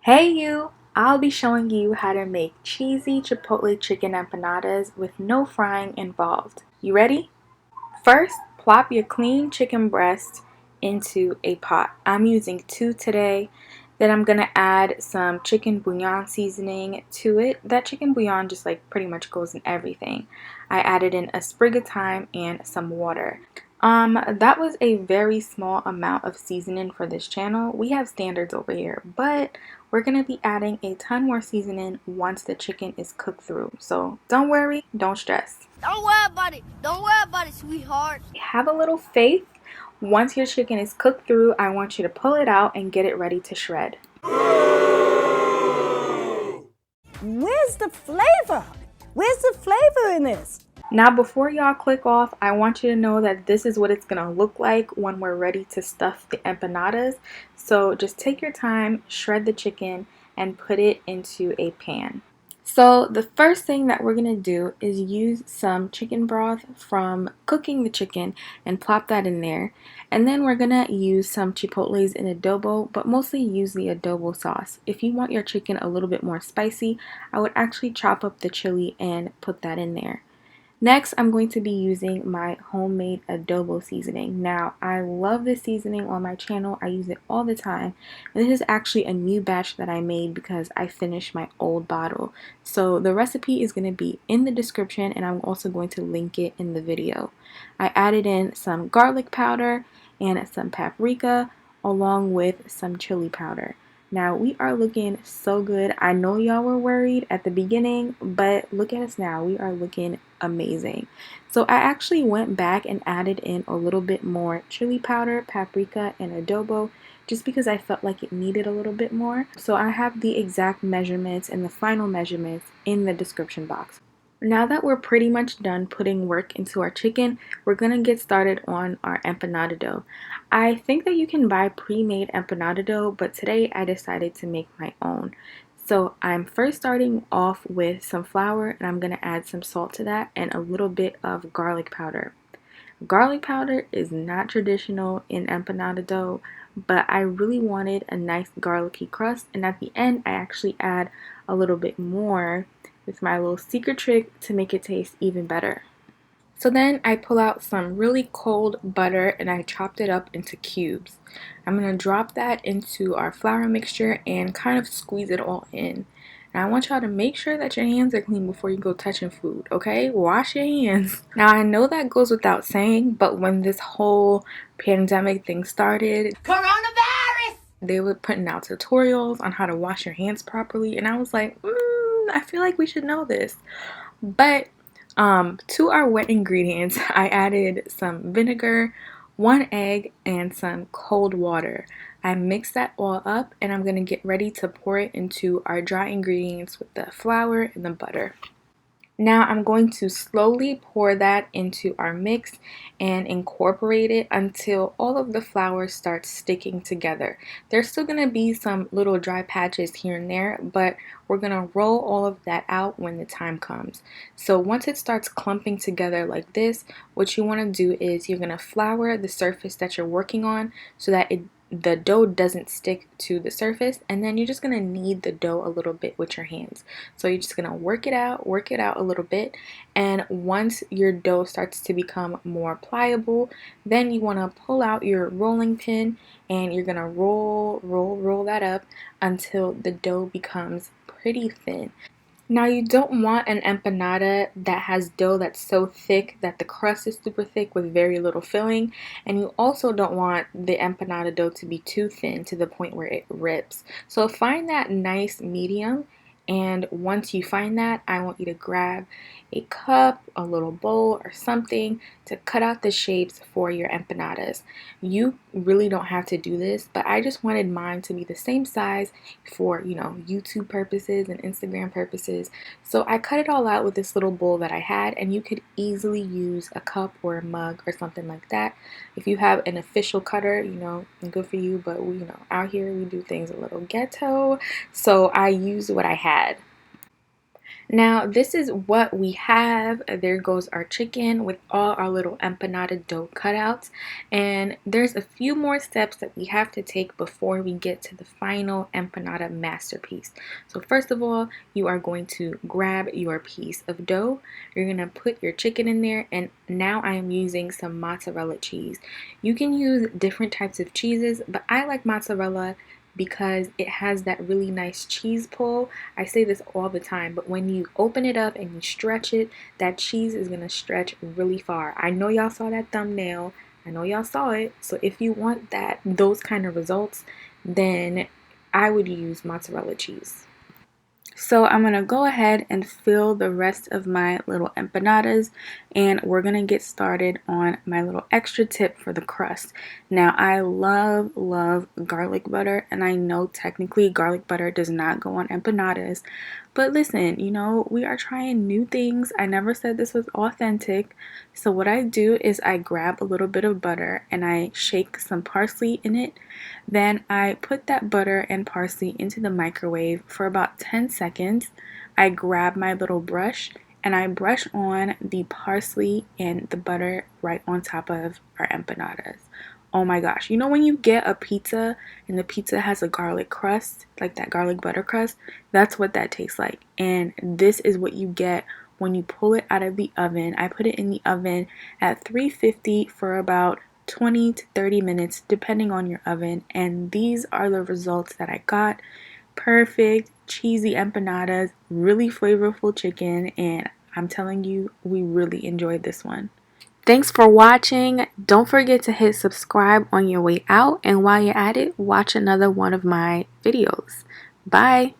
Hey you! I'll be showing you how to make cheesy Chipotle chicken empanadas with no frying involved. You ready? First, plop your clean chicken breast into a pot. I'm using 2 today. Then I'm going to add some chicken bouillon seasoning to it. That chicken bouillon just pretty much goes in everything. I added in a sprig of thyme and some water. That was a very small amount of seasoning for this channel. We have standards over here, but we're going to be adding a ton more seasoning once the chicken is cooked through. So don't worry, don't stress. Don't worry about it. Don't worry about it, sweetheart. Have a little faith. Once your chicken is cooked through, I want you to pull it out and get it ready to shred. Where's the flavor? Where's the flavor in this? Now before y'all click off, I want you to know that this is what it's going to look like when we're ready to stuff the empanadas. So just take your time, shred the chicken, and put it into a pan. So the first thing that we're going to do is use some chicken broth from cooking the chicken and plop that in there. And then we're going to use some chipotles in adobo, but mostly use the adobo sauce. If you want your chicken a little bit more spicy, I would actually chop up the chili and put that in there. Next, I'm going to be using my homemade adobo seasoning. Now, I love this seasoning on my channel. I use it all the time. And this is actually a new batch that I made because I finished my old bottle. So the recipe is going to be in the description, and I'm also going to link it in the video. I added in some garlic powder and some paprika along with some chili powder. Now we are looking so good. I know y'all were worried at the beginning, but look at us now. We are looking amazing. So I actually went back and added in a little bit more chili powder, paprika, and adobo just because I felt like it needed a little bit more. So I have the exact measurements and the final measurements in the description box. Now that we're pretty much done putting work into our chicken, we're going to get started on our empanada dough. I think that you can buy pre-made empanada dough, but today I decided to make my own. So I'm first starting off with some flour, and I'm going to add some salt to that and a little bit of garlic powder. Garlic powder is not traditional in empanada dough, but I really wanted a nice garlicky crust, and at the end I actually add a little bit more with my little secret trick to make it taste even better. So then I pull out some really cold butter and I chopped it up into cubes. I'm going to drop that into our flour mixture and kind of squeeze it all in. And I want y'all to make sure that your hands are clean before you go touching food, okay? Wash your hands. Now I know that goes without saying, but when this whole pandemic thing started, Coronavirus! they were putting out tutorials on how to wash your hands properly, and I was like, I feel like we should know this. But to our wet ingredients, I added some vinegar, 1 egg, and some cold water. I mixed that all up, and I'm going to get ready to pour it into our dry ingredients with the flour and the butter. Now I'm going to slowly pour that into our mix and incorporate it until all of the flour starts sticking together. There's still going to be some little dry patches here and there, but we're going to roll all of that out when the time comes. So once it starts clumping together like this, what you want to do is you're going to flour the surface that you're working on so that the dough doesn't stick to the surface, and then you're just going to knead the dough a little bit with your hands. So you're just going to work it out a little bit, and once your dough starts to become more pliable, then you want to pull out your rolling pin and you're going to roll that up until the dough becomes pretty thin. Now you don't want an empanada that has dough that's so thick that the crust is super thick with very little filling, and you also don't want the empanada dough to be too thin to the point where it rips. So find that nice medium, and once you find that, I want you to grab a cup, a little bowl, or something to cut out the shapes for your empanadas. You really don't have to do this, but I just wanted mine to be the same size for, YouTube purposes and Instagram purposes. So I cut it all out with this little bowl that I had, and you could easily use a cup or a mug or something like that. If you have an official cutter, good for you, but we, out here we do things a little ghetto, so I used what I had. Now, this is what we have. There goes our chicken with all our little empanada dough cutouts. And there's a few more steps that we have to take before we get to the final empanada masterpiece. So first of all, you are going to grab your piece of dough. You're going to put your chicken in there, and now I am using some mozzarella cheese. You can use different types of cheeses, but I like mozzarella because it has that really nice cheese pull. I say this all the time, but when you open it up and you stretch it, that cheese is gonna stretch really far. I know y'all saw that thumbnail. I know y'all saw it. So if you want those kind of results, then I would use mozzarella cheese. So I'm going to go ahead and fill the rest of my little empanadas, and we're going to get started on my little extra tip for the crust. Now, I love garlic butter, and I know technically garlic butter does not go on empanadas, but listen, you know, we are trying new things. I never said this was authentic. So what I do is I grab a little bit of butter and I shake some parsley in it. Then I put that butter and parsley into the microwave for about 10 seconds. I grab my little brush and I brush on the parsley and the butter right on top of our empanadas. Oh my gosh, you know when you get a pizza and the pizza has a garlic crust, like that garlic butter crust, that's what that tastes like. And this is what you get when you pull it out of the oven. I put it in the oven at 350 for about 20 to 30 minutes depending on your oven, and these are the results that I got. Perfect cheesy empanadas, really flavorful chicken, and I'm telling you, we really enjoyed this one. Thanks for watching. Don't forget to hit subscribe on your way out, and while you're at it, watch another one of my videos. Bye.